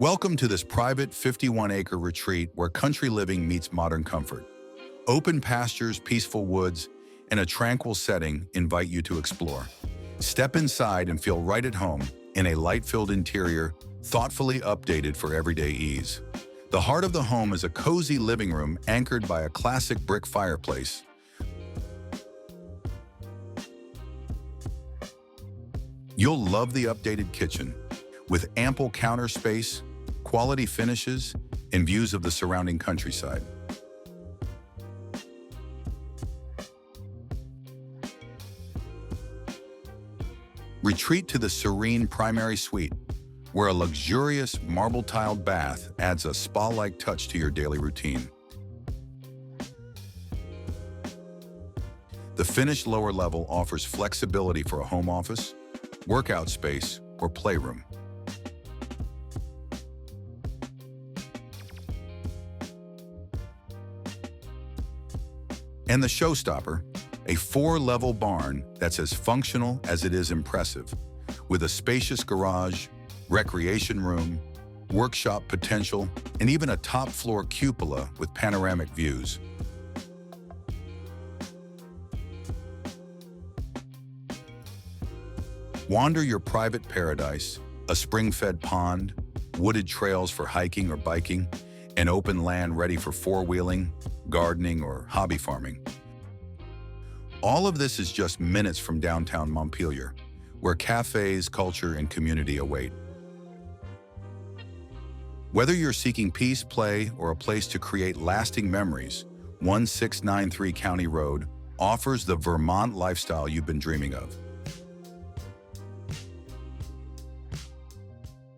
Welcome to this private 51-acre retreat where country living meets modern comfort. Open pastures, peaceful woods, and a tranquil setting invite you to explore. Step inside and feel right at home in a light-filled interior, thoughtfully updated for everyday ease. The heart of the home is a cozy living room anchored by a classic brick fireplace. You'll love the updated kitchen, with ample counter space, quality finishes, and views of the surrounding countryside. Retreat to the serene primary suite, where a luxurious marble-tiled bath adds a spa-like touch to your daily routine. The finished lower level offers flexibility for a home office, workout space, or playroom. And the showstopper, a 4-level barn that's as functional as it is impressive, with a spacious garage, recreation room, workshop potential, and even a top-floor cupola with panoramic views. Wander your private paradise, a spring-fed pond, wooded trails for hiking or biking, and open land ready for four-wheeling, gardening, or hobby farming. All of this is just minutes from downtown Montpelier, where cafes, culture, and community await. Whether you're seeking peace, play, or a place to create lasting memories, 1693 County Road offers the Vermont lifestyle you've been dreaming of.